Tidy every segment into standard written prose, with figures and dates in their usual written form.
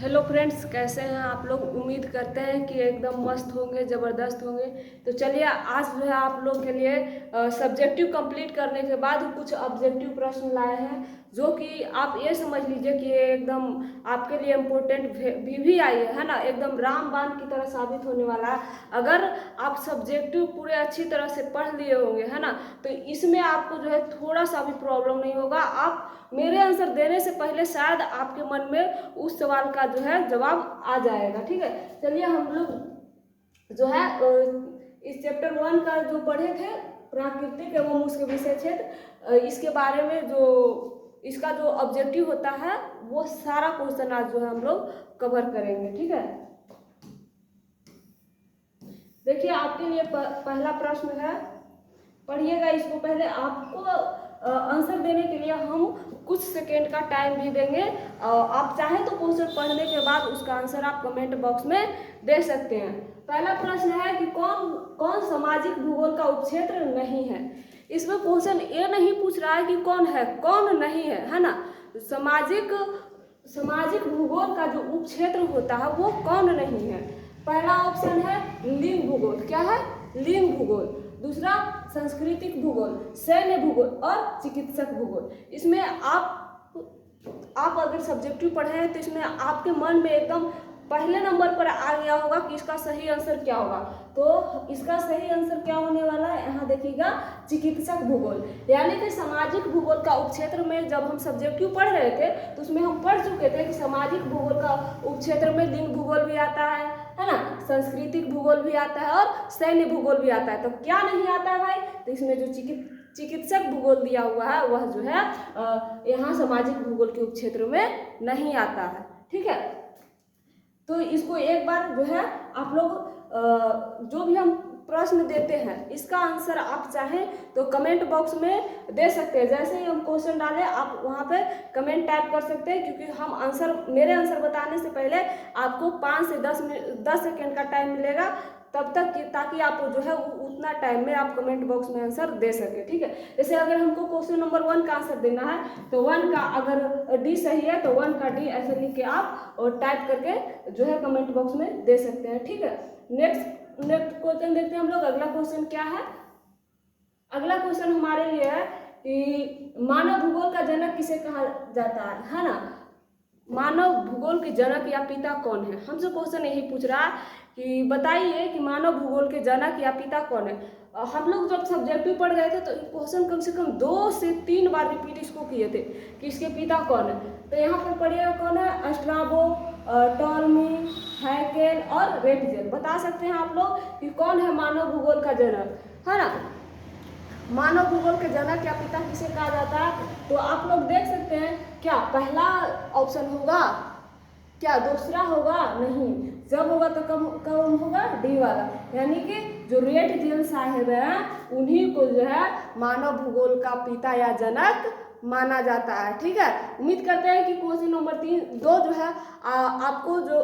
Hello friends, कैसे हैं आप लोग। उम्मीद करते हैं कि एकदम मस्त होंगे, ज़बरदस्त होंगे। तो चलिए आज जो है आप लोग के लिए सब्जेक्टिव कंप्लीट करने के बाद कुछ ऑब्जेक्टिव प्रश्न लाए हैं, जो कि आप ये समझ लीजिए कि ये एकदम आपके लिए इम्पोर्टेंट भी आई है ना। एकदम रामबाण की तरह साबित होने वाला है। अगर आप सब्जेक्टिव पूरे अच्छी तरह से पढ़ लिए होंगे, है ना, तो इसमें आपको जो है थोड़ा सा भी प्रॉब्लम नहीं होगा। आप मेरे आंसर देने से पहले शायद आपके मन में उस सवाल का जो है जवाब आ जाएगा। ठीक है, चलिए हम लोग जो है इस चैप्टर 1 का जो पढ़े थे, प्राकृतिक एवं उसके विषय क्षेत्र, इसके बारे में जो इसका जो ऑब्जेक्टिव होता है वो सारा क्वेश्चन आज जो है हम लोग कवर करेंगे। ठीक है, देखिए आपके लिए पहला प्रश्न है, पढ़िएगा इसको। पहले आपको आंसर देने के लिए हम कुछ सेकेंड का टाइम भी देंगे। आप चाहें तो क्वेश्चन पढ़ने के बाद उसका आंसर आप कमेंट बॉक्स में दे सकते हैं। पहला प्रश्न है कि कौन कौन सामाजिक भूगोल का उपक्षेत्र नहीं है। इसमें क्वेश्चन ये नहीं पूछ रहा है कि कौन है, कौन नहीं है ना। सामाजिक भूगोल का जो उपक्षेत्र होता है वो कौन नहीं है। पहला ऑप्शन है लिंग भूगोल। क्या है? लिंग भूगोल। दूसरा सांस्कृतिक भूगोल, सैन्य भूगोल और चिकित्सक भूगोल। इसमें आप अगर सब्जेक्टिव पढ़े हैं तो इसमें आपके मन में एकदम पहले नंबर पर आ गया होगा कि इसका सही आंसर क्या होगा। तो इसका सही आंसर क्या होने वाला है, यहाँ देखिएगा, चिकित्सक भूगोल। यानी कि सामाजिक भूगोल का उपक्षेत्र में जब हम सब्जेक्टिव पढ़ रहे थे तो उसमें हम पढ़ चुके थे कि सामाजिक भूगोल का उपक्षेत्र में लिंग भूगोल भी आता है ना, सांस्कृतिक भूगोल भी आता है और सैन्य भूगोल भी आता है। तो क्या नहीं आता है भाई? तो इसमें जो चिकित्सक भूगोल दिया हुआ है वह जो है यहाँ सामाजिक भूगोल के उपक्षेत्र में नहीं आता है। ठीक है, तो इसको एक बार जो है आप लोग जो भी हम प्रश्न देते हैं इसका आंसर आप चाहें तो कमेंट बॉक्स में दे सकते हैं। जैसे ही हम क्वेश्चन डालें आप वहाँ पे कमेंट टाइप कर सकते हैं, क्योंकि हम मेरे आंसर बताने से पहले आपको 5 से 10 सेकेंड का टाइम मिलेगा तब तक ताकि आप जो है उतना टाइम में आप कमेंट बॉक्स में आंसर दे सके। ठीक है, जैसे अगर हमको क्वेश्चन नंबर 1 का आंसर देना है तो 1 का अगर डी सही है तो 1 का डी ऐसे लिख के आप और टाइप करके जो है कमेंट बॉक्स में दे सकते हैं। ठीक है, नेक्स्ट क्वेश्चन देखते हैं हम लोग। अगला क्वेश्चन क्या है? अगला क्वेश्चन हमारे लिए है कि मानव भूगोल का जनक किसे कहा जाता है ना। मानव भूगोल के जनक या पिता कौन है? हमसे क्वेश्चन यही पूछ रहा है कि बताइए कि मानव भूगोल के जनक या पिता कौन है। हम लोग जब सब्जेक्टिव पढ़ रहे थे तो क्वेश्चन कम से कम 2 से 3 बार रिपीट इसको किए थे कि इसके पिता कौन है। तो यहाँ पर पढ़िएगा कौन है, स्ट्राबो, टॉलमी, हैकेल और रेटजेल। बता सकते हैं आप लोग कि कौन है मानव भूगोल का जनक, है ना। मानव भूगोल के जनक या पिता किसे कहा जाता है? तो आप लोग देख सकते हैं, क्या पहला ऑप्शन होगा, क्या दूसरा होगा? नहीं, जब होगा तो कम होगा डी वाला, यानी कि जो रेटजेल साहेब हैं उन्हीं को जो है मानव भूगोल का पिता या जनक माना जाता है। ठीक है, उम्मीद करते हैं कि क्वेश्चन नंबर 2 जो है आपको जो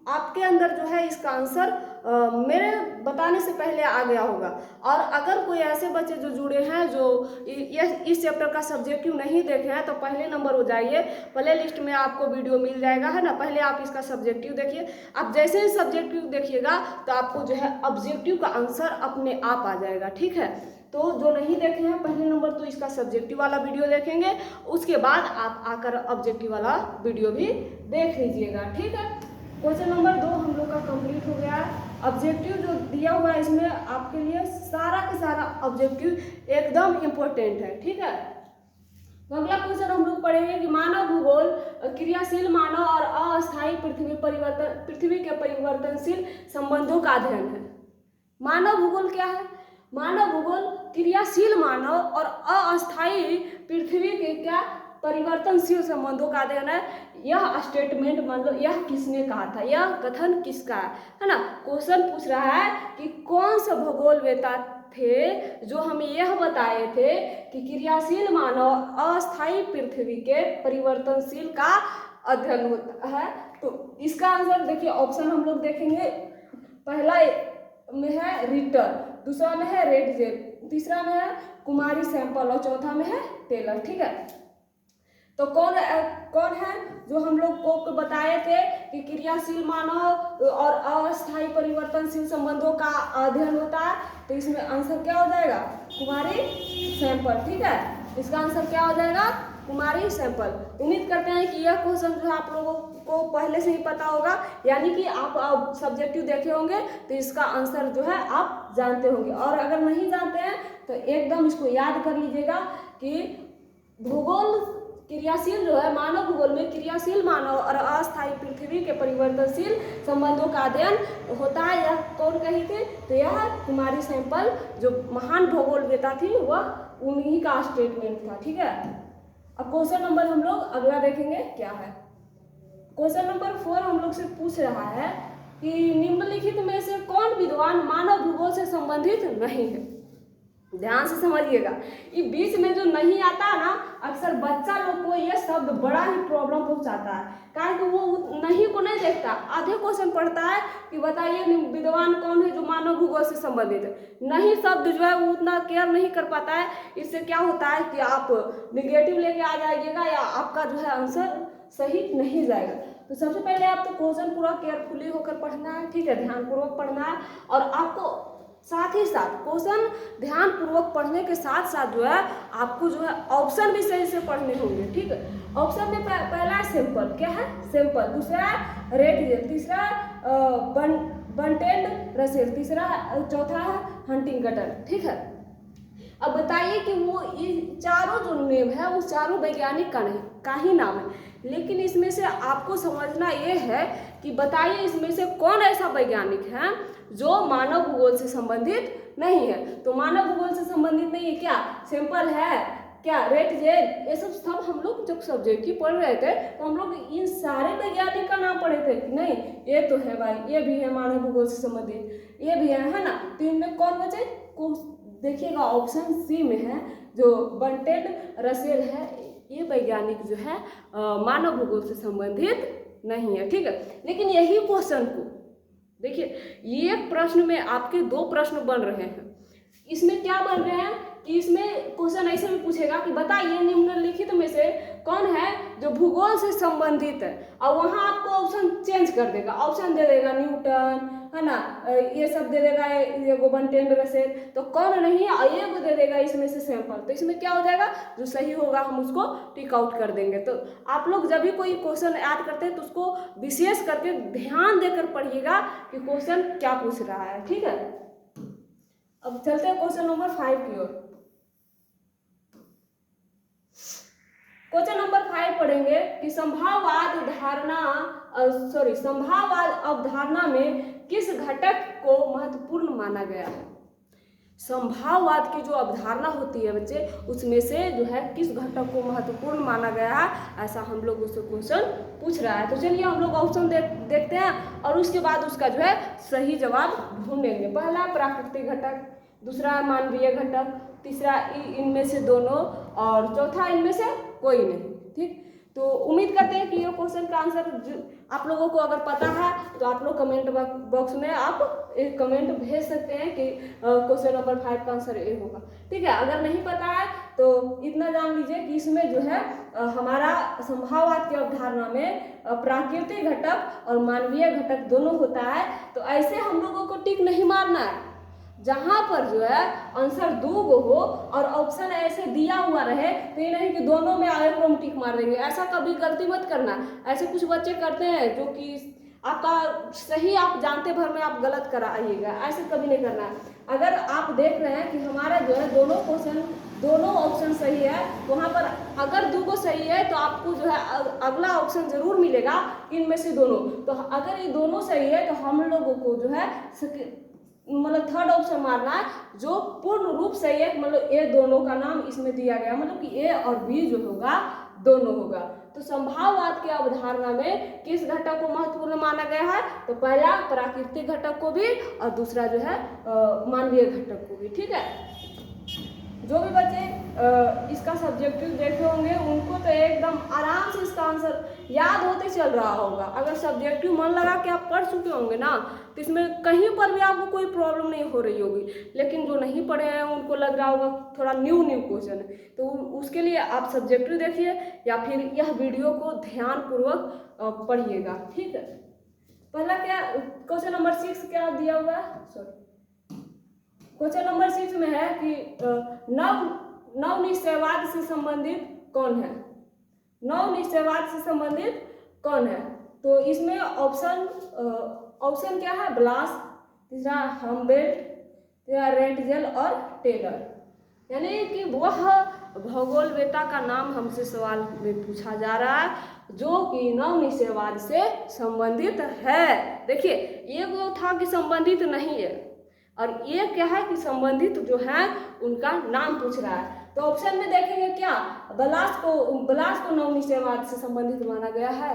आपके अंदर जो है इसका आंसर मेरे बताने से पहले आ गया होगा। और अगर कोई ऐसे बच्चे जो जुड़े हैं जो इस चैप्टर का सब्जेक्टिव नहीं देखे हैं तो पहले नंबर हो जाइए, प्ले लिस्ट में आपको वीडियो मिल जाएगा, है ना। पहले आप इसका सब्जेक्टिव देखिए। आप जैसे ही सब्जेक्टिव देखिएगा तो आपको जो है ऑब्जेक्टिव का आंसर अपने आप आ जाएगा। ठीक है, तो जो नहीं देखे हैं पहले नंबर तो इसका सब्जेक्टिव वाला वीडियो देखेंगे, उसके बाद आप आकर ऑब्जेक्टिव वाला वीडियो भी देख लीजिएगा। ठीक है, क्वेश्चन नंबर 2 हम लोग का कंप्लीट हो गया है। ऑब्जेक्टिव जो दिया हुआ है इसमें आपके लिए सारा का सारा ऑब्जेक्टिव एकदम इम्पोर्टेंट है। ठीक है, तो अगला क्वेश्चन हम लोग पढ़ेंगे कि मानव भूगोल क्रियाशील मानव और अस्थायी पृथ्वी के परिवर्तनशील संबंधों का अध्ययन है। मानव भूगोल क्या है? मानव भूगोल क्रियाशील मानव और अस्थायी पृथ्वी के क्या परिवर्तनशील संबंधों का अध्ययन है। यह स्टेटमेंट मतलब यह किसने कहा था, यह कथन किसका है ना। क्वेश्चन पूछ रहा है कि कौन सा भूगोलवेता थे जो हमें यह बताए थे कि क्रियाशील मानव अस्थायी पृथ्वी के परिवर्तनशील का अध्ययन होता है। तो इसका आंसर देखिए, ऑप्शन हम लोग देखेंगे। पहला में है रिटर, दूसरा में है रेटजेल, तीसरा में है कुमारी सैंपल और चौथा में है टेलर। ठीक है, तो कौन है जो हम लोग को बताए थे कि क्रियाशील मानव और अस्थायी परिवर्तनशील संबंधों का अध्ययन होता है। तो इसमें आंसर क्या हो जाएगा? कुमारी सैंपल। ठीक है, इसका आंसर क्या हो जाएगा? कुमारी सैंपल। उम्मीद करते हैं कि यह क्वेश्चन जो है आप लोगों को पहले से ही पता होगा, यानी कि आप सब्जेक्टिव देखे होंगे तो इसका आंसर जो है आप जानते होंगे। और अगर नहीं जानते हैं तो एकदम इसको याद कर लीजिएगा कि भूगोल क्रियाशील जो है, मानव भूगोल में क्रियाशील मानव और अस्थायी पृथ्वी के परिवर्तनशील संबंधों का अध्ययन होता है। यह कौन कही थी? तो यह कुमारी सैंपल जो महान भूगोलवेता थी वह उन्हीं का स्टेटमेंट था। ठीक है, अब क्वेश्चन नंबर हम लोग अगला देखेंगे क्या है। क्वेश्चन नंबर 4 हम लोग से पूछ रहा है कि निम्नलिखित में से कौन विद्वान मानव भूगोल से संबंधित नहीं है? ध्यान से समझिएगा, ये बीच में जो नहीं आता है ना, अक्सर बच्चा लोग को ये शब्द बड़ा ही प्रॉब्लम पहुंचाता है, कारण कि वो नहीं को नहीं देखता। आधे क्वेश्चन पढ़ता है कि बताइए विद्वान कौन है जो मानव भूगोल से संबंधित है, नहीं शब्द जो है वो उतना केयर नहीं कर पाता है। इससे क्या होता है कि आप निगेटिव लेके आ जाइएगा या आपका जो है आंसर सही नहीं जाएगा। तो सबसे पहले आप तो क्वेश्चन पूरा केयरफुली होकर पढ़ना है। ठीक है, ध्यानपूर्वक पढ़ना है, और आपको साथ ही साथ क्वेश्चन ध्यान पूर्वक पढ़ने के साथ साथ जो है आपको जो है ऑप्शन भी सही से पढ़ने होंगे। ठीक है, ऑप्शन में पहला है सिंपल, क्या है? सिंपल। दूसरा है रेट, तीसरा बंटेड रसेल, तीसरा चौथा है हंटिंगटन। ठीक है, अब बताइए कि वो ये चारों जो नेम है वो चारों वैज्ञानिक का ही नाम है, लेकिन इसमें से आपको समझना ये है कि बताइए इसमें से कौन ऐसा वैज्ञानिक है जो मानव भूगोल से संबंधित नहीं है। तो मानव भूगोल से संबंधित नहीं है क्या? सिंपल है क्या? रेट जेल, ये सब हम लोग जब सब्जेक्ट ही पढ़ रहे थे तो हम लोग इन सारे वैज्ञानिक का नाम पढ़े थे कि नहीं? ये तो है भाई, ये भी है मानव भूगोल से संबंधित, ये भी है ना। तो इनमें कौन बचे? देखिएगा ऑप्शन सी में है जो बंटेड रसेल है, ये वैज्ञानिक जो है मानव भूगोल से संबंधित नहीं है। ठीक है, लेकिन यही क्वेश्चन को देखिए, ये एक प्रश्न में आपके 2 प्रश्न बन रहे हैं। इसमें क्या बन रहे हैं कि इसमें क्वेश्चन ऐसे भी पूछेगा कि बताइए निम्नलिखित में से कौन है जो भूगोल से संबंधित है, और वहाँ आपको ऑप्शन चेंज कर देगा, ऑप्शन दे देगा न्यूटन, है ना, ये सब दे देगा, ये बंटेड रसेल, तो कौन नहीं है, ये को दे देगा इसमें से सैंपल। तो इसमें क्या हो जाएगा? जो सही होगा हम उसको टिक आउट कर देंगे। तो आप लोग जब भी कोई क्वेश्चन ऐड करते हैं तो उसको विशेष करके ध्यान देकर पढ़िएगा कि क्वेश्चन क्या पूछ रहा है। ठीक है, अब चलते हैं क्वेश्चन नंबर 5 की ओर। क्वेश्चन नंबर 5 पढ़ेंगे कि संभाववाद अवधारणा में किस घटक को महत्वपूर्ण माना गया है? संभाववाद की जो अवधारणा होती है बच्चे, उसमें से जो है किस घटक को महत्वपूर्ण माना गया है, ऐसा हम लोग उससे क्वेश्चन पूछ रहा है। तो चलिए हम लोग ऑप्शन देखते हैं और उसके बाद उसका जो है सही जवाब ढूंढेंगे। पहला प्राकृतिक घटक, दूसरा मानवीय घटक, तीसरा इनमें से दोनों, और चौथा इनमें से कोई नहीं। ठीक, तो उम्मीद करते हैं कि ये क्वेश्चन का आंसर आप लोगों को अगर पता है तो आप लोग कमेंट बॉक्स में आप एक कमेंट भेज सकते हैं कि क्वेश्चन नंबर 5 का आंसर ये होगा। ठीक है, अगर नहीं पता है तो इतना जान लीजिए कि इसमें जो है हमारा संभाववाद की अवधारणा में प्राकृतिक घटक और मानवीय घटक दोनों होता है। तो ऐसे हम लोगों को टिक नहीं मारना है, जहाँ पर जो है आंसर 2 हो और ऑप्शन ऐसे दिया हुआ रहे तो ये नहीं कि दोनों में आए को हम टिक मार देंगे, ऐसा कभी गलती मत करना। ऐसे कुछ बच्चे करते हैं जो कि आपका सही आप जानते भर में आप गलत कराइएगा, ऐसे कभी नहीं करना है। अगर आप देख रहे हैं कि हमारा जो है दोनों ऑप्शन सही है, वहाँ पर अगर 2 को सही है तो आपको जो है अगला ऑप्शन जरूर मिलेगा इनमें से दोनों। तो अगर ये दोनों सही है तो हम लोगों को जो है मतलब थर्ड ऑप्शन मारना है जो पूर्ण रूप से ये मतलब ए दोनों का नाम इसमें दिया गया, मतलब कि ए और बी जो होगा दोनों होगा। तो संभाववाद की अवधारणा में किस घटक को महत्वपूर्ण माना गया है? तो पहला प्राकृतिक घटक को भी और दूसरा जो है मानवीय घटक को भी। ठीक है, जो भी बच्चे इसका सब्जेक्टिव देखे होंगे उनको तो एकदम आराम से इसका आंसर याद होते चल रहा होगा। अगर सब्जेक्टिव मन लगा के आप पढ़ चुके होंगे ना तो इसमें कहीं पर भी आपको कोई प्रॉब्लम नहीं हो रही होगी। लेकिन जो नहीं पढ़े हैं उनको लग रहा होगा थोड़ा न्यू क्वेश्चन है, तो उसके लिए आप सब्जेक्टिव देखिए या फिर यह वीडियो को ध्यानपूर्वक पढ़िएगा। ठीक है, पहला क्या क्वेश्चन नंबर 6 क्या दिया हुआ है, सॉरी क्वेश्चन नंबर 6 में है कि नवनिश्चयवाद से संबंधित कौन है। नवनिश्चयवाद से संबंधित कौन है, तो इसमें ऑप्शन क्या है, ब्लास, तीसरा हम्बेल्ट, तीसरा रेंटजेल और टेलर। यानी कि वह भूगोलवेत्ता का नाम हमसे सवाल में पूछा जा रहा है जो कि नवनिश्चयवाद से संबंधित है। देखिए ये वो था कि संबंधित नहीं है और ये क्या है कि संबंधित जो है उनका नाम पूछ रहा है। तो ऑप्शन में देखेंगे क्या, ब्लास को नवनिश्चयवाद से संबंधित माना गया है,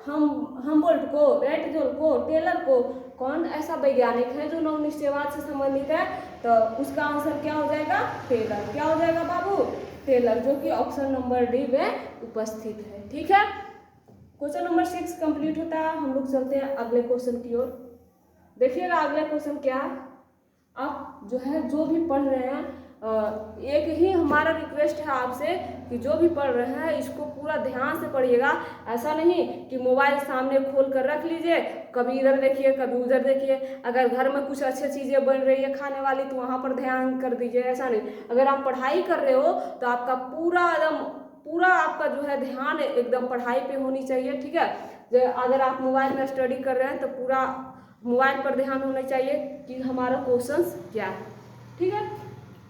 हम्बोल्ट को, रेंटजेल को, टेलर को। कौन ऐसा वैज्ञानिक है जो नवनिश्चयवाद से संबंधित है, तो उसका आंसर क्या हो जाएगा, टेलर। क्या हो जाएगा बाबू, टेलर, जो कि ऑप्शन नंबर डी में उपस्थित है। ठीक है, क्वेश्चन नंबर 6 कंप्लीट होता है। हम लोग चलते हैं अगले क्वेश्चन की ओर। देखिएगा अगला क्वेश्चन क्या है। आप जो है जो भी पढ़ रहे हैं एक ही हमारा रिक्वेस्ट है आपसे कि जो भी पढ़ रहे हैं इसको पूरा ध्यान से पढ़िएगा। ऐसा नहीं कि मोबाइल सामने खोल कर रख लीजिए, कभी इधर देखिए कभी उधर देखिए। अगर घर में कुछ अच्छी चीज़ें बन रही है खाने वाली तो वहाँ पर ध्यान कर दीजिए, ऐसा नहीं। अगर आप पढ़ाई कर रहे हो तो आपका पूरा आपका जो है ध्यान एकदम पढ़ाई पे होनी चाहिए। ठीक है, अगर आप मोबाइल में स्टडी कर रहे हैं तो पूरा मोबाइल पर ध्यान होना चाहिए कि हमारा क्वेश्चंस क्या है। ठीक है,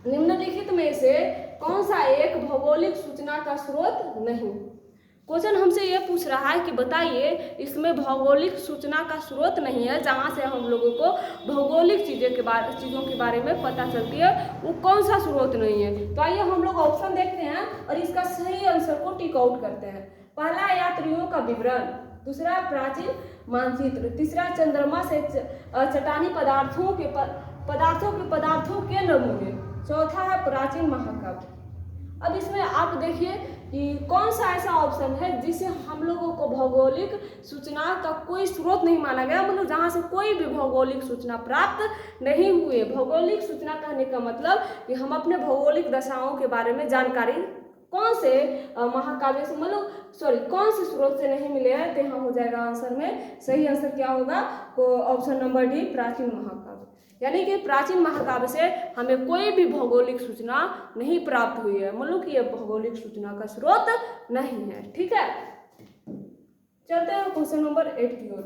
निम्नलिखित में से कौन सा एक भौगोलिक सूचना का स्रोत नहीं। क्वेश्चन हमसे ये पूछ रहा है कि बताइए इसमें भौगोलिक सूचना का स्रोत नहीं है जहाँ से हम लोगों को भौगोलिक चीज़ों के बारे में पता चलती है, वो कौन सा स्रोत नहीं है। तो आइए हम लोग ऑप्शन देखते हैं और इसका सही आंसर को टिक आउट करते हैं। पहला, यात्रियों का विवरण। दूसरा, प्राचीन मानचित्र। तीसरा, चंद्रमा से चट्टानी पदार्थों के नमूने। चौथा है प्राचीन महाकाव्य। अब इसमें आप देखिए कि कौन सा ऐसा ऑप्शन है जिससे हम लोगों को भौगोलिक सूचना का कोई स्रोत नहीं माना गया, मतलब जहाँ से कोई भी भौगोलिक सूचना प्राप्त नहीं हुई। भौगोलिक सूचना कहने का मतलब कि हम अपने भौगोलिक दशाओं के बारे में जानकारी कौन से महाकाव्य से, मतलब सॉरी कौन से स्रोत से नहीं मिले हैं, तो यहाँ हो जाएगा आंसर में सही आंसर क्या होगा, ऑप्शन नंबर डी, प्राचीन महाकाव्य। यानी कि प्राचीन महाकाव्य से हमें कोई भी भौगोलिक सूचना नहीं प्राप्त हुई है, मतलब कि यह भौगोलिक सूचना का स्रोत नहीं है। ठीक है, चलते हैं क्वेश्चन नंबर 8 की ओर।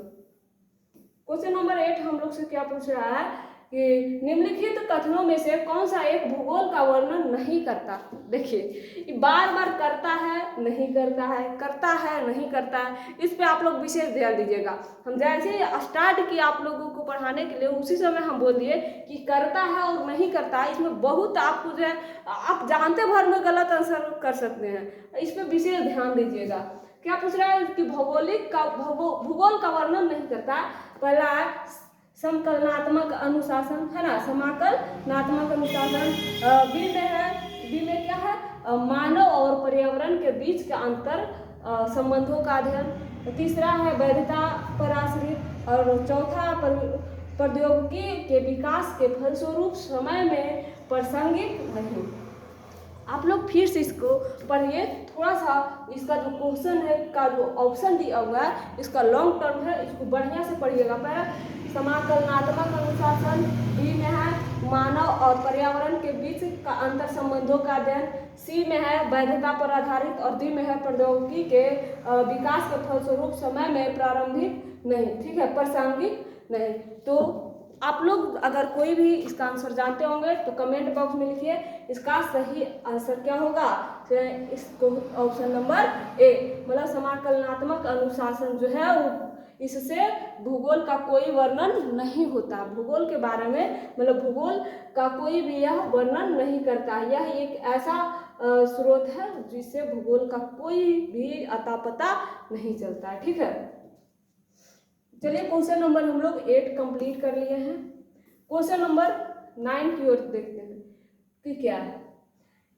क्वेश्चन नंबर 8 हम लोग से क्या पूछ रहा है कि निम्नलिखित कथनों में से कौन सा एक भूगोल का वर्णन नहीं करता। देखिए बार बार करता है नहीं करता है, करता है नहीं करता है, इस पे आप लोग विशेष ध्यान दीजिएगा। हम जैसे स्टार्ट किया आप लोगों को पढ़ाने के लिए उसी समय हम बोल दिए कि करता है और नहीं करता है, इसमें बहुत आपको जो है आप जानते भर में गलत आंसर कर सकते हैं, इस पर विशेष ध्यान दीजिएगा। क्या पूछ रहा है कि भूगोल का वर्णन नहीं करता। पहला है समकलनात्मक अनुशासन, है ना, समाकलनात्मक अनुशासन। बी में क्या है, मानव और पर्यावरण के बीच के अंतर संबंधों का अध्ययन। तीसरा है वैधता पर आश्रित, और चौथा प्रौद्योगिकी के विकास के फलस्वरूप समय में प्रासंगिक नहीं। आप लोग फिर से इसको पढ़िए, थोड़ा सा इसका जो क्वेश्चन है का जो ऑप्शन दिया हुआ है इसका लॉन्ग टर्म है, इसको बढ़िया से पढ़िएगा। पहला समाकलनात्मक अनुशासन, बी में है मानव और पर्यावरण के बीच का अंतर संबंधों का अध्ययन, सी में है वैधता पर आधारित, और डी में है प्रौद्योगिकी के विकास के फलस्वरूप समय में प्रारंभिक नहीं, ठीक है, प्रासंगिक नहीं। तो आप लोग अगर कोई भी इसका आंसर जानते होंगे तो कमेंट बॉक्स में लिखिए, इसका सही आंसर क्या होगा, इसको ऑप्शन नंबर ए, मतलब समाकलनात्मक अनुशासन जो है वो इससे भूगोल का कोई वर्णन नहीं होता। भूगोल के बारे में मतलब भूगोल का कोई भी यह वर्णन नहीं करता। यह एक ऐसा स्रोत है जिससे भूगोल का कोई भी अता पता नहीं चलता है। ठीक है, चलिए क्वेश्चन नंबर हम लोग 8 कंप्लीट कर लिए हैं। क्वेश्चन नंबर 9 की ओर देखते हैं कि क्या है।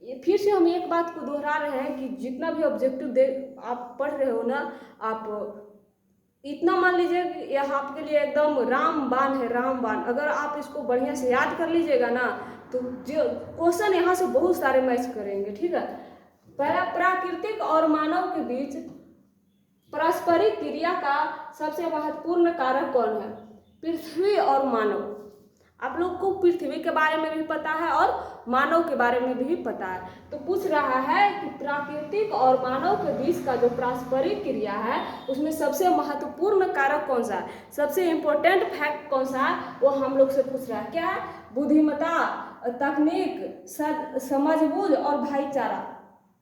फिर से हम एक बात को दोहरा रहे हैं कि जितना भी ऑब्जेक्टिव दे आप पढ़ रहे हो ना, आप इतना मान लीजिए कि यह आपके लिए एकदम रामबाण है, रामबाण। अगर आप इसको बढ़िया से याद कर लीजिएगा ना तो जो क्वेश्चन यहाँ से बहुत सारे मैच करेंगे, ठीक है। पहला, प्राकृतिक और मानव के बीच पारस्परिक क्रिया का सबसे महत्वपूर्ण कारक कौन है? पृथ्वी और मानव। आप लोग को पृथ्वी के बारे में भी पता है और मानव के बारे में भी पता है। तो पूछ रहा है कि प्राकृतिक और मानव के बीच का जो पारस्परिक क्रिया है उसमें सबसे महत्वपूर्ण कारक कौन सा है, सबसे इम्पोर्टेंट फैक्ट कौन सा है, वो हम लोग से पूछ रहा है। क्या है? बुद्धिमत्ता, तकनीक, समझबूझ और भाईचारा,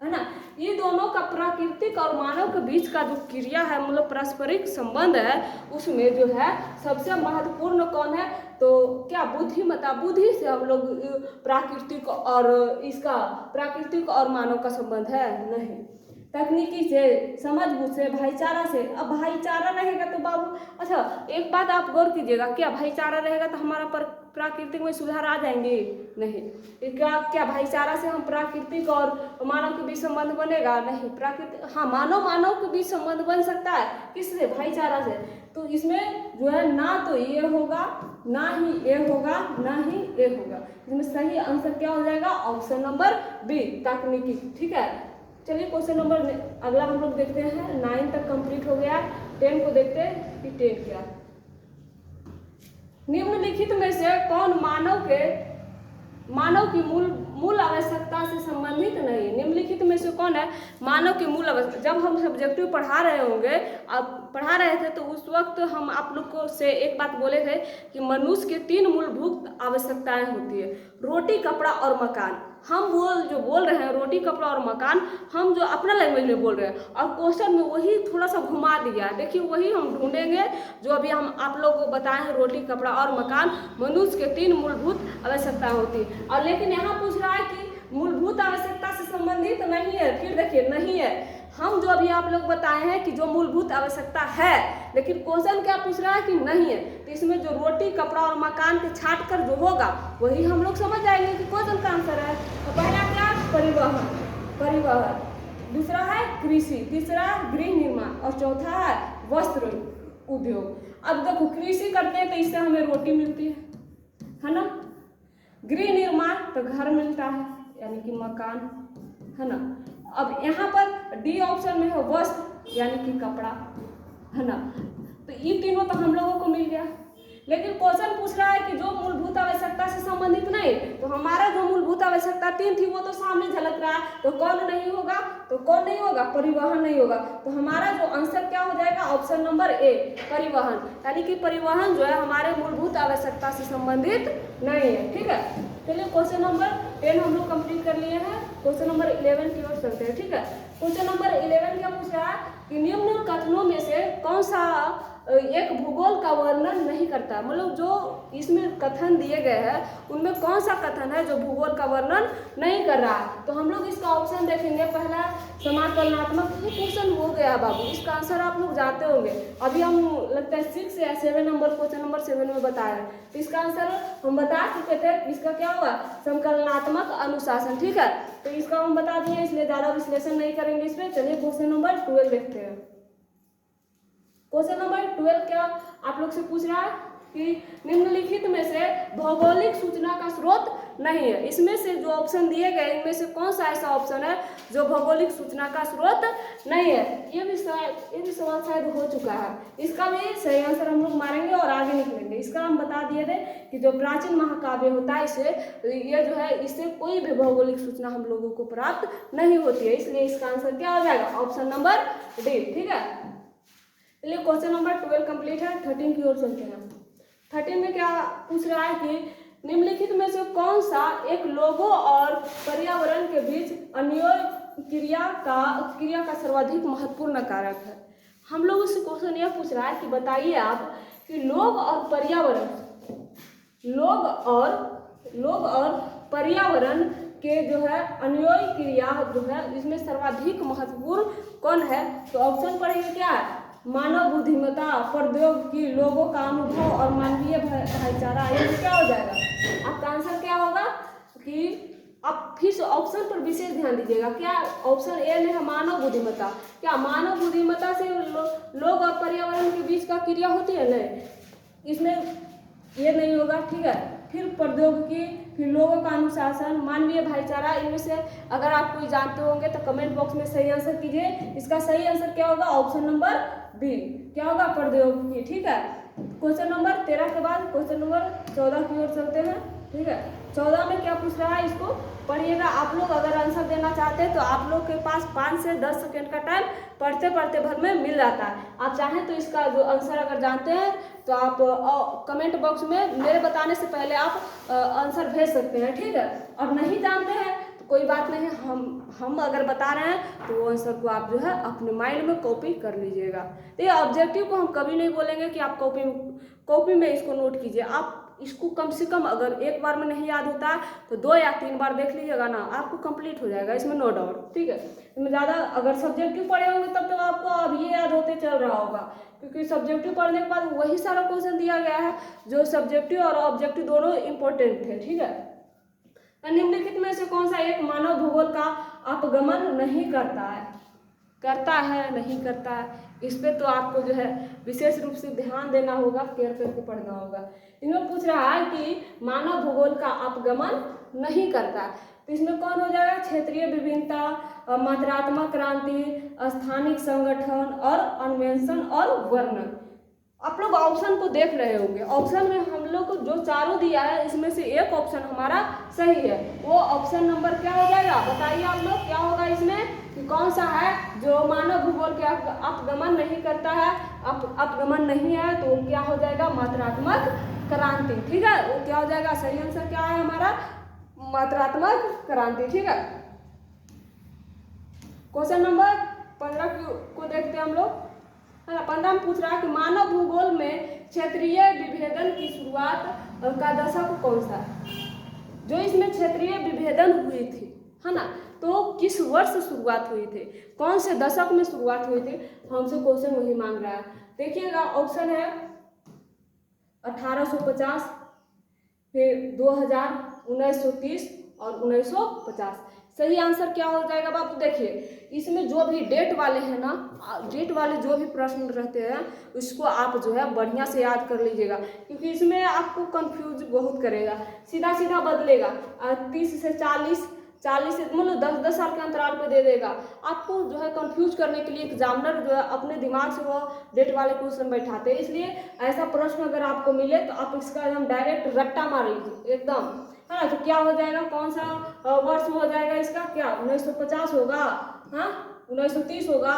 है ना। ये दोनों का प्राकृतिक और मानव के बीच का जो क्रिया है, मतलब पारस्परिक संबंध है, उसमें जो है सबसे महत्वपूर्ण कौन है? तो क्या? बुद्धिमत्ता। बुद्धि से हम लोग प्राकृतिक और मानव का संबंध है? नहीं। तकनीकी से, समझबूझ से, भाईचारा से। अब भाईचारा रहेगा तो बाबू, अच्छा एक बात आप गौर कीजिएगा, क्या भाईचारा रहेगा तो हमारा प्राकृतिक में सुधार आ जाएंगे? नहीं। क्या भाईचारा से हम प्राकृतिक और मानव के बीच संबंध बनेगा? नहीं। प्राकृतिक, हाँ, मानव के बीच संबंध बन सकता है, किससे? भाईचारा से। तो इसमें जो है ना तो ये होगा, ना ही ये होगा, ना ही ये होगा। इसमें सही आंसर क्या हो जाएगा? ऑप्शन नंबर बी, तकनीकी। ठीक है, चलिए क्वेश्चन नंबर अगला हम लोग देखते हैं। 9 तक कंप्लीट हो गया, 10 को देखते हैं कि 10 क्या। निम्नलिखित में से कौन मानव की मूल आवश्यकता से संबंधित नहीं? निम्नलिखित में से कौन है मानव की मूल आवश्यकता? जब हम सब्जेक्टिव पढ़ा रहे होंगे, अब पढ़ा रहे थे, तो उस वक्त हम आप लोग को से एक बात बोले थे कि मनुष्य के 3 मूलभूत आवश्यकताएं होती है, रोटी, कपड़ा और मकान। हम जो बोल रहे हैं रोटी, कपड़ा और मकान, हम जो अपना लैंग्वेज में बोल रहे हैं, और क्वेश्चन में वही थोड़ा सा घुमा दिया। देखिए वही हम ढूंढेंगे जो अभी हम आप लोग को बताए हैं, रोटी, कपड़ा और मकान मनुष्य के 3 मूलभूत आवश्यकता होती है। और लेकिन यहाँ पूछ रहा है कि मूलभूत आवश्यकता से संबंधित नहीं है। फिर देखिए, नहीं है। हम जो अभी आप लोग बताए हैं कि जो मूलभूत आवश्यकता है, लेकिन क्वेश्चन क्या पूछ रहा है कि नहीं है। तो इसमें जो रोटी, कपड़ा और मकान के छाट कर जो होगा वही हम लोग समझ जाएंगे कि क्वेश्चन का आंसर है। तो पहला क्या? परिवहन, दूसरा है कृषि, तीसरा गृह निर्माण और चौथा है वस्त्र उद्योग। अब देखो, कृषि करते हैं तो इससे हमें रोटी मिलती है ना। गृह निर्माण तो घर मिलता है, यानी कि मकान, है ना। अब यहाँ पर डी ऑप्शन में है वस्त्र, यानी कि कपड़ा, है ना। तो ये तीनों तो हम लोगों को मिल गया। लेकिन क्वेश्चन पूछ रहा है कि जो मूलभूत आवश्यकता से संबंधित नहीं, तो हमारा जो मूलभूत आवश्यकता 3 थी वो तो सामने झलक रहा है। तो कौन नहीं होगा? परिवहन नहीं होगा। तो हमारा जो आंसर क्या हो जाएगा? ऑप्शन नंबर ए, परिवहन। यानी कि परिवहन जो है हमारे मूलभूत आवश्यकता से संबंधित नहीं है। ठीक है, चलिए क्वेश्चन नंबर 10 हम लोग कंप्लीट कर लिए हैं। क्वेश्चन नंबर 11 की ओर चलते हैं। ठीक है, क्वेश्चन नंबर 11 क्या पूछ रहा है कि निम्न कथनों में से कौन सा एक भूगोल का वर्णन नहीं करता? मतलब जो इसमें कथन दिए गए हैं उनमें कौन सा कथन है जो भूगोल का वर्णन नहीं कर रहा है? तो हम लोग इसका ऑप्शन देखेंगे। पहला, समाकलनात्मक। ये क्वेश्चन हो गया बाबू, इसका आंसर आप लोग जाते होंगे। अभी हम लगता है 6 या 7 नंबर, क्वेश्चन नंबर 7 में बताया। तो इसका आंसर हम बता चुके थे। इसका क्या हुआ? समकलनात्मक अनुशासन। ठीक है, तो इसका हम बता दिए, इसलिए ज़्यादा विश्लेषण नहीं करेंगे इस पर। चलिए क्वेश्चन नंबर 12 देखते हैं। क्वेश्चन नंबर 12 क्या आप लोग से पूछ रहा है कि निम्नलिखित में से भौगोलिक सूचना का स्रोत नहीं है। इसमें से जो ऑप्शन दिए गए इनमें से कौन सा ऐसा ऑप्शन है जो भौगोलिक सूचना का स्रोत नहीं है? ये भी सवाल शायद हो चुका है। इसका भी सही आंसर हम लोग मारेंगे और आगे निकलेंगे। इसका हम बता दिए थे कि जो प्राचीन महाकाव्य होता है, ये जो है इससे कोई भी भौगोलिक सूचना हम लोगों को प्राप्त नहीं होती है। इसलिए इसका आंसर क्या हो जाएगा? Option number D. ठीक है, चलिए क्वेश्चन नंबर 12 कंप्लीट है। 13 की ओर चलते हैं। 13 में क्या पूछ रहा है कि निम्नलिखित में से कौन सा एक लोगों और पर्यावरण के बीच अन्योन्य क्रिया का सर्वाधिक महत्वपूर्ण कारक है? हम लोग से क्वेश्चन यह पूछ रहा है कि बताइए आप कि लोग और पर्यावरण के जो है अन्योन्य क्रिया जो है इसमें सर्वाधिक महत्वपूर्ण कौन है? तो ऑप्शन पढ़ेंगे क्या है? मानव बुद्धिमत्ता, प्रौद्योगिकी, लोगों का अनुभव और मानवीय भाईचारा। ये क्या हो जाएगा? आपका आंसर क्या होगा कि आप फिर से ऑप्शन पर विशेष ध्यान दीजिएगा। क्या ऑप्शन ए में है मानव बुद्धिमत्ता। क्या मानव बुद्धिमत्ता से लोग और पर्यावरण के बीच का क्रिया होती है? नहीं, इसमें ये नहीं होगा। ठीक है, फिर प्रौद्योगिकी, फिर लोगों का अनुशासन, मानवीय भाईचारा, इनमें से अगर आप कोई जानते होंगे तो कमेंट बॉक्स में सही आंसर कीजिए। इसका सही आंसर क्या होगा? Option number B. क्या होगा? प्रौद्योगिकी। ठीक है, क्वेश्चन नंबर 13 के बाद क्वेश्चन नंबर 14 की ओर चलते हैं। ठीक है, 14 में क्या पूछ रहा है इसको पढ़िएगा। आप लोग अगर आंसर देना चाहते हैं तो आप लोग के पास 5 से 10 सेकेंड का टाइम पढ़ते पढ़ते भर में मिल जाता है। आप चाहें तो इसका जो आंसर अगर जानते हैं तो आप कमेंट बॉक्स में मेरे बताने से पहले आप आंसर भेज सकते हैं। ठीक है, और नहीं जानते हैं तो कोई बात नहीं, हम अगर बता रहे हैं तो वो आंसर को आप जो है अपने माइंड में कॉपी कर लीजिएगा। तो ये ऑब्जेक्टिव को हम कभी नहीं बोलेंगे कि आप कॉपी में इसको नोट कीजिए। आप इसको कम से कम अगर एक बार में नहीं याद होता है तो 2 या 3 बार देख लीजिएगा ना, आपको कंप्लीट हो जाएगा, इसमें नो डाउट। ठीक है, इसमें ज़्यादा अगर सब्जेक्टिव पढ़े होंगे तब तो आपको अब ये याद होते चल रहा होगा, क्योंकि सब्जेक्टिव पढ़ने के बाद वही सारा क्वेश्चन दिया गया है जो सब्जेक्टिव और ऑब्जेक्टिव दोनों इंपॉर्टेंट थे। ठीक है, निम्नलिखित में से कौन सा एक मानव भूगोल का अपगमन नहीं करता है? करता है, नहीं करता है, इस पे तो आपको जो है विशेष रूप से ध्यान देना होगा, केयर करके पढ़ना होगा। इनमें पूछ रहा है कि मानव भूगोल का अपगमन नहीं करता है, तो इसमें कौन हो जाएगा? क्षेत्रीय विभिन्नता, मात्रात्मक क्रांति, स्थानिक संगठन और अन्वेषण और वर्णन। आप लोग ऑप्शन को देख रहे होंगे, ऑप्शन में हम लोग को जो चारों दिया है इसमें से एक ऑप्शन हमारा सही है। वो ऑप्शन नंबर क्या हो जाएगा? बताइए आप लोग, क्या होगा इसमें कि कौन सा है जो मानव भूगोल के अपगमन नहीं करता है? अपगमन नहीं है तो क्या हो जाएगा? मात्रात्मक क्रांति। ठीक है, वो क्या हो जाएगा? सही आंसर क्या है हमारा? मात्रात्मक क्रांति। ठीक है, क्वेश्चन नंबर 15 को देखते हैं हम लोग। 15 में पूछ रहा है कि मानव भूगोल में क्षेत्रीय विभेदन की शुरुआत का दशक कौन सा है? जो इसमें क्षेत्रीय विभेदन हुई थी, है ना, तो किस वर्ष शुरुआत हुई थी, कौन से दशक में शुरुआत हुई थी? हमसे क्वेश्चन वही मांग रहा है। देखिएगा, ऑप्शन है 1850, फिर 2000, 1930 और 1950। सही आंसर क्या हो जाएगा बाबू? देखिए, इसमें जो भी डेट वाले हैं ना, डेट वाले जो भी प्रश्न रहते हैं उसको आप जो है बढ़िया से याद कर लीजिएगा, क्योंकि इसमें आपको कंफ्यूज बहुत करेगा, सीधा सीधा बदलेगा। 30 से 40 से मतलब 10-10 साल के अंतराल पे दे देगा। आपको जो है कंफ्यूज करने के लिए एग्जामिनर जो है अपने दिमाग से वो डेट वाले क्वेश्चन बैठाते हैं। इसलिए ऐसा प्रश्न अगर आपको मिले तो आप इसका एकदम डायरेक्ट रट्टा मार लीजिए एकदम, है ना। तो क्या हो जाएगा? कौन सा वर्ष हो जाएगा इसका? क्या 1950 होगा? हाँ, 1930 होगा,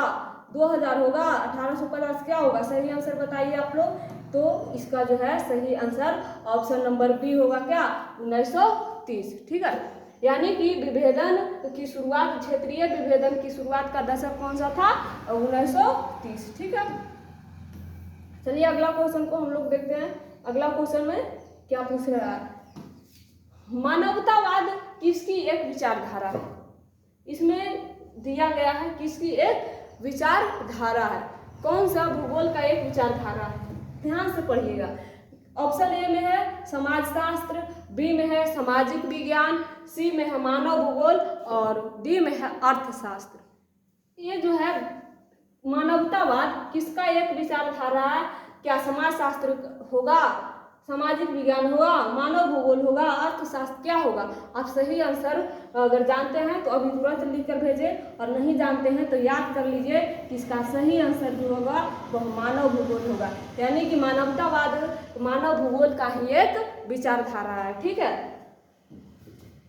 2000 होगा, 1850 क्या होगा? सही आंसर बताइए आप लोग। तो इसका जो है सही आंसर ऑप्शन नंबर बी होगा। क्या? 1930। ठीक है, यानी कि विभेदन की शुरुआत, क्षेत्रीय विभेदन की शुरुआत का दशक कौन सा था? 1930। ठीक है, चलिए अगला क्वेश्चन को हम लोग देखते हैं। अगला क्वेश्चन में क्या पूछ रहा है? मानवतावाद किसकी एक विचारधारा है? इसमें दिया गया है किसकी एक विचारधारा है। कौन सा भूगोल का एक विचारधारा है? ध्यान से पढ़िएगा। ऑप्शन ए में है समाजशास्त्र, बी में है सामाजिक विज्ञान, सी में है मानव भूगोल और डी में है अर्थशास्त्र। ये जो है मानवतावाद किसका एक विचारधारा है? क्या समाजशास्त्र होगा, सामाजिक विज्ञान होगा, मानव भूगोल होगा, अर्थशास्त्र क्या होगा? आप सही आंसर अगर जानते हैं तो अभी तुरंत लिख कर भेजें, और नहीं जानते हैं तो याद कर लीजिए कि इसका सही आंसर जो होगा वह मानव भूगोल होगा। यानी कि मानवतावाद मानव भूगोल का ही एक विचारधारा है। ठीक है,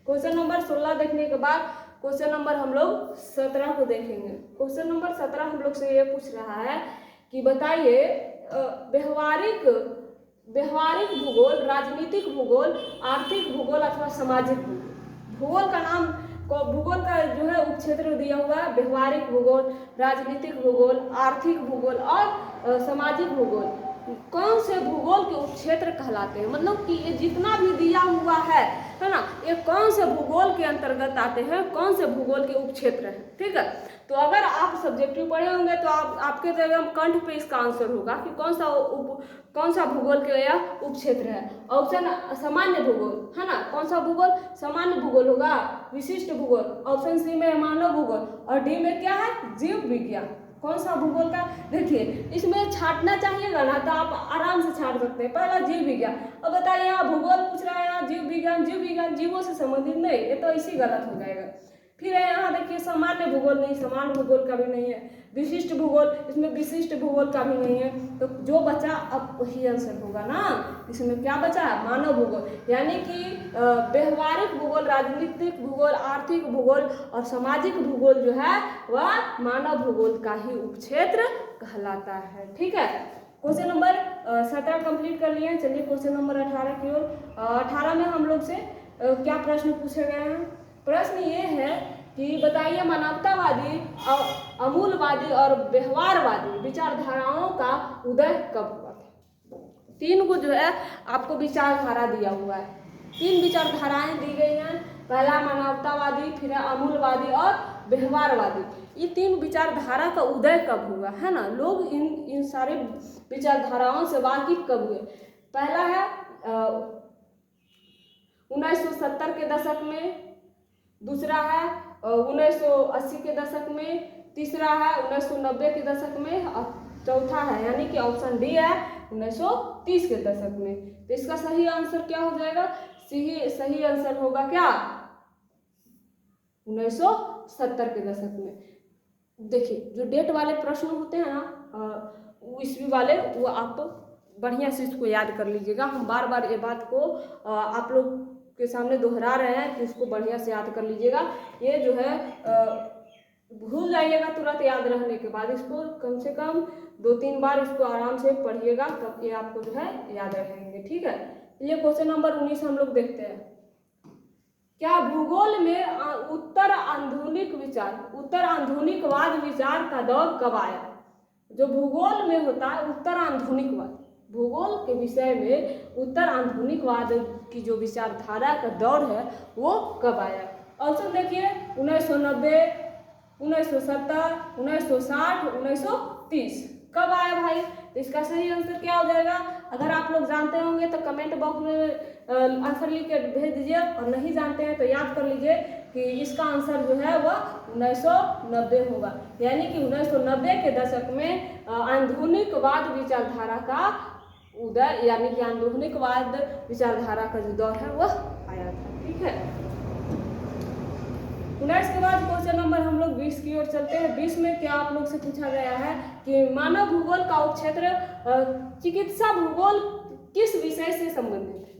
क्वेश्चन नंबर 16 देखने के बाद क्वेश्चन नंबर हम लोग 17 को देखेंगे। क्वेश्चन नंबर 17 हम लोग से ये पूछ रहा है कि बताइए व्यवहारिक भूगोल, राजनीतिक भूगोल, आर्थिक भूगोल अथवा सामाजिक भूगोल। भूगोल का नाम भूगोल का जो है उपक्षेत्र दिया हुआ है व्यवहारिक भूगोल, राजनीतिक भूगोल, आर्थिक भूगोल और सामाजिक भूगोल। कौन से भूगोल के उपक्षेत्र कहलाते हैं? मतलब कि ये जितना भी दिया हुआ है ना, ये कौन से भूगोल के अंतर्गत आते हैं, कौन से भूगोल के उपक्षेत्र हैं? ठीक है, तो अगर आप सब्जेक्टिव पढ़े होंगे तो आपके तो एकदम कंठ पे इसका आंसर होगा कि कौन सा भूगोल के यह उपक्षेत्र है। ऑप्शन सामान्य भूगोल है ना, कौन सा भूगोल, सामान्य भूगोल होगा, विशिष्ट भूगोल, ऑप्शन सी में मानव भूगोल और डी में क्या है, जीव विज्ञान। कौन सा भूगोल का, देखिए इसमें छांटना चाहिएगा ना तो आप आराम से छांट सकते हैं। पहला जीव विज्ञान, अब बताइए यहाँ भूगोल पूछ रहा है, यहाँ जीव विज्ञान जीवों से संबंधित नहीं, ये तो इसी गलत हो जाएगा। फिर है यहाँ देखिए सामान्य भूगोल नहीं, सामान्य भूगोल का भी नहीं है। विशिष्ट भूगोल, इसमें विशिष्ट भूगोल का भी नहीं है। तो जो बचा अब वही आंसर होगा ना, इसमें क्या बचा, मानव भूगोल, यानी कि व्यवहारिक भूगोल, राजनीतिक भूगोल, आर्थिक भूगोल और सामाजिक भूगोल जो है वह मानव भूगोल का ही उपक्षेत्र कहलाता है। ठीक है, क्वेश्चन नंबर 17 कंप्लीट कर लिए। चलिए क्वेश्चन नंबर 18 की ओर। 18 में हम लोग से क्या प्रश्न पूछे गए हैं। प्रश्न ये है कि बताइए मानवतावादी, अमूलवादी और व्यवहारवादी विचारधाराओं का उदय कब हुआ था। 3 को जो है आपको विचारधारा दिया हुआ है, 3 विचारधाराएं दी गई हैं। पहला मानवतावादी, फिर अमूलवादी और व्यवहारवादी। ये 3 विचारधारा का उदय कब हुआ है ना, लोग इन सारे विचारधाराओं से वाकिफ कब हुए। पहला है 1970 के दशक में, दूसरा है 1980 के दशक में, तीसरा है 1990 के दशक में और चौथा है यानी कि ऑप्शन डी है 1930 के दशक में। तो इसका सही आंसर क्या हो जाएगा, सही आंसर होगा क्या, 1970 के दशक में। देखिए जो डेट वाले प्रश्न होते हैं ना ईस्वी वाले, वो आप बढ़िया से इसको याद कर लीजिएगा। हम बार बार ये बात को आप लोग के सामने दोहरा रहे हैं कि इसको बढ़िया से याद कर लीजिएगा। ये जो है भूल जाइएगा तुरंत याद रहने के बाद, इसको कम से कम 2-3 बार इसको आराम से पढ़िएगा, तब ये आपको जो है याद रहेंगे। ठीक है, ये क्वेश्चन नंबर 19 हम लोग देखते हैं। क्या भूगोल में उत्तर आधुनिकवाद विचार का दौर कब आया। जो भूगोल में होता है उत्तर आधुनिकवाद, भूगोल के विषय में उत्तर आधुनिकवाद की जो विचारधारा का दौर है वो कब आया। ऑप्शन देखिए 1990, 1970, 1960, 1930। कब आया भाई, तो इसका सही आंसर क्या हो जाएगा। अगर आप लोग जानते होंगे तो कमेंट बॉक्स में आंसर लिख के भेज दीजिए, और नहीं जानते हैं तो याद कर लीजिए कि इसका आंसर जो है वह 1990 होगा। यानी कि 1990 के दशक में आधुनिकवाद विचारधारा का उदय, यानी कि आधुनिकवाद विचारधारा का जो दौर है वह आया था। ठीक है, 19 के बाद क्वेश्चन नंबर हम लोग 20 की ओर चलते हैं। 20 में क्या आप लोग से पूछा गया है कि मानव भूगोल का उपक्षेत्र चिकित्सा भूगोल किस विषय से संबंधित है।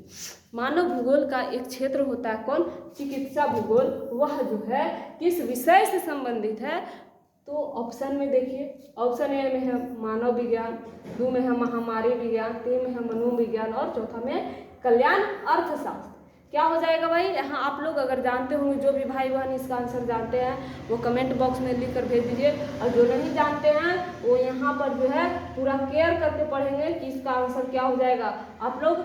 मानव भूगोल का एक क्षेत्र होता है कौन, चिकित्सा भूगोल, वह जो है किस विषय से संबंधित है। तो ऑप्शन में देखिए, ऑप्शन ए में है मानव विज्ञान, 2 में है महामारी विज्ञान, 3 में है मनोविज्ञान और चौथा में कल्याण अर्थशास्त्र। क्या हो जाएगा भाई, यहाँ आप लोग अगर जानते होंगे, जो भी भाई बहन इसका आंसर जानते हैं वो कमेंट बॉक्स में लिख कर भेज दीजिए, और जो नहीं जानते हैं वो यहाँ पर जो है पूरा केयर करके पढ़ेंगे कि इसका आंसर क्या हो जाएगा। आप लोग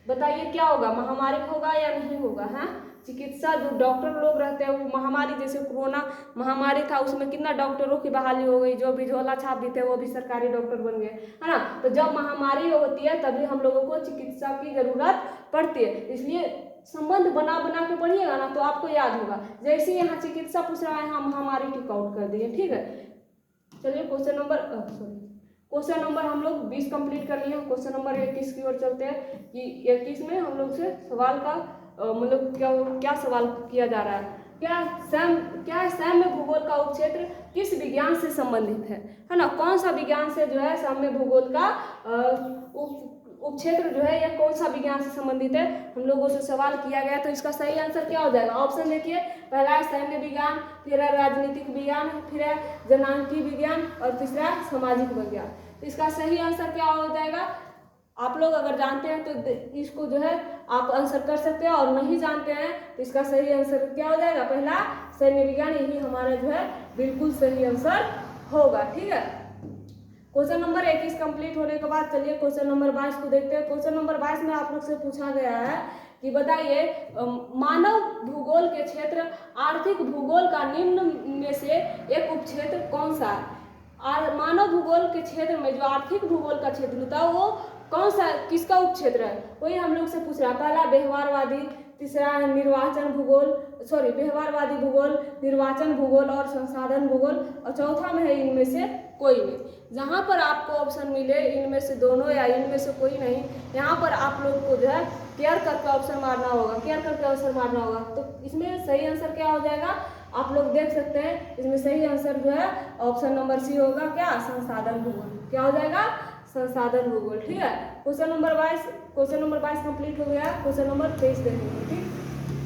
बताइए क्या होगा, महामारी होगा या नहीं होगा। हाँ, चिकित्सा जो डॉक्टर लोग रहते हैं, वो महामारी जैसे कोरोना महामारी था उसमें कितना डॉक्टरों की बहाली हो गई, जो भी झोला छाप भी थे वो भी सरकारी डॉक्टर बन गए, है ना। तो जब महामारी होती है तभी हम लोगों को चिकित्सा की जरूरत पड़ती है, इसलिए संबंध बना बना के पढ़िएगा ना तो आपको याद होगा। जैसे यहाँ चिकित्सा पूछ रहा है, यहाँ महामारी टिक आउट कर दिए। ठीक है, चलिए क्वेश्चन नंबर हम लोग 20 कंप्लीट कर लिए। क्वेश्चन नंबर 21 की ओर चलते हैं कि 21 में हम लोग से सवाल का मतलब क्या सवाल किया जा रहा है, क्या साम्य भूगोल का उपक्षेत्र किस विज्ञान से संबंधित है ना। कौन सा विज्ञान से जो है साम्य भूगोल का उपक्षेत्र जो है यह कौन सा विज्ञान से संबंधित है, हम लोगों से सवाल किया गया। तो इसका सही आंसर क्या हो जाएगा। ऑप्शन देखिए, पहला है सैन्य विज्ञान, फिर है राजनीतिक विज्ञान, फिर है जनसांख्यिकी विज्ञान और तीसरा सामाजिक विज्ञान। तो इसका सही आंसर क्या हो जाएगा। आप लोग अगर जानते हैं तो इसको जो है आप आंसर कर सकते हैं, और नहीं जानते हैं तो इसका सही आंसर क्या हो जाएगा, पहला सैन्य विज्ञान, यही हमारा जो है बिल्कुल सही आंसर होगा। ठीक है, क्वेश्चन नंबर 21 कंप्लीट होने के बाद चलिए क्वेश्चन नंबर 22 को देखते हैं। क्वेश्चन नंबर 22 में आप लोग से पूछा गया है कि बताइए मानव भूगोल के क्षेत्र आर्थिक भूगोल का निम्न में से एक उपक्षेत्र कौन सा है। मानव भूगोल के क्षेत्र में जो आर्थिक भूगोल का क्षेत्र होता है वो कौन सा किसका उपक्षेत्र है, वही हम लोग से पूछ रहा है। पहला व्यवहारवादी, तीसरा है व्यवहारवादी भूगोल, निर्वाचन भूगोल और संसाधन भूगोल, और चौथा में है इनमें से कोई नहीं। जहाँ पर आपको ऑप्शन मिले इनमें से दोनों या इनमें से कोई नहीं, यहाँ पर आप लोग को जो है केयर करके ऑप्शन मारना होगा, केयर करके ऑप्शन मारना होगा। तो इसमें सही आंसर क्या हो जाएगा, आप लोग देख सकते हैं इसमें सही आंसर जो है ऑप्शन नंबर सी होगा, क्या, संसाधन भूगोल। क्या हो जाएगा, संसाधन भूगोल। ठीक है, क्वेश्चन नंबर 22 कंप्लीट हो गया। क्वेश्चन नंबर 23 देखेंगे। ठीक,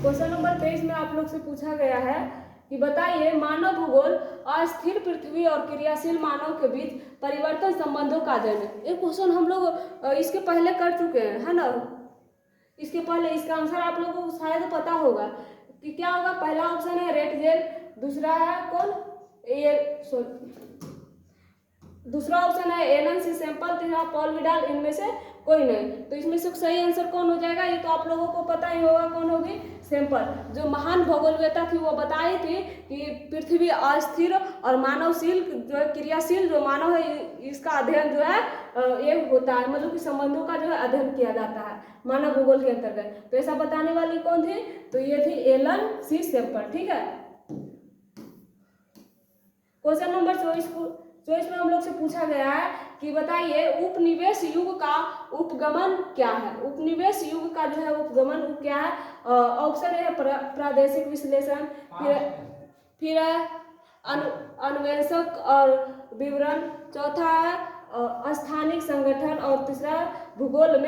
क्वेश्चन नंबर 23 में आप लोग से पूछा गया है कि बताइए मानव भूगोल अस्थिर पृथ्वी और क्रियाशील मानव के बीच परिवर्तन संबंधों का अध्ययन है। ये क्वेश्चन हम लोग इसके पहले कर चुके हैं, है ना। इसके पहले इसका आंसर आप लोगों को शायद पता होगा कि क्या होगा। पहला ऑप्शन है रेटजेल, दूसरा है कौन, दूसरा ऑप्शन है एलन सी सैंपल, तीसरा पॉल विडाल, इनमें से कोई नहीं। तो इसमें से सही आंसर कौन हो जाएगा, ये तो आप लोगों को पता ही होगा कौन होगी, सैंपल। जो महान भूगोलवेत्ता थी वो बताई थी कि पृथ्वी अस्थिर और मानवशील जो है क्रियाशील जो मानव है इसका अध्ययन जो है ये होता है, मतलब कि संबंधों का जो है अध्ययन किया जाता है मानव भूगोल के अंतर्गत। तो ऐसा बताने वाली कौन थी, तो ये थी एलन सी सैंपल। ठीक है, क्वेश्चन नंबर 24 में हम लोग से पूछा गया है कि बताइए उपनिवेश युग का उपगमन क्या है। उपनिवेश युग का जो है उपगमन क्या है। ऑप्शन है प्रादेशिक विश्लेषण, फिर है अन्वेषक और विवरण, चौथा है स्थानिक संगठन, और तीसरा भूगोल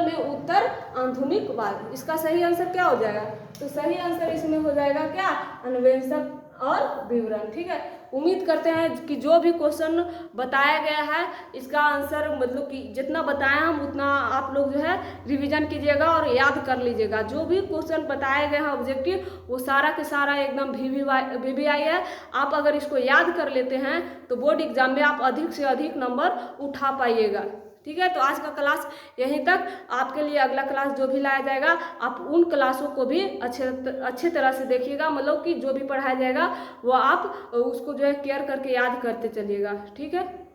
में उत्तर आधुनिकवाद। इसका सही आंसर क्या हो जाएगा, तो सही आंसर इसमें हो जाएगा क्या, अन्वेषक और विवरण। ठीक है, उम्मीद करते हैं कि जो भी क्वेश्चन बताया गया है इसका आंसर मतलब कि जितना बताया हम उतना आप लोग जो है रिवीजन कीजिएगा और याद कर लीजिएगा। जो भी क्वेश्चन बताए गए हैं ऑब्जेक्टिव वो सारा के सारा एकदम VVI है। आप अगर इसको याद कर लेते हैं तो बोर्ड एग्जाम में आप अधिक से अधिक नंबर उठा पाइएगा। ठीक है, तो आज का क्लास यहीं तक। आपके लिए अगला क्लास जो भी लाया जाएगा आप उन क्लासों को भी अच्छे तरह से देखिएगा, मतलब कि जो भी पढ़ाया जाएगा वो आप उसको जो है केयर करके याद करते चलिएगा। ठीक है।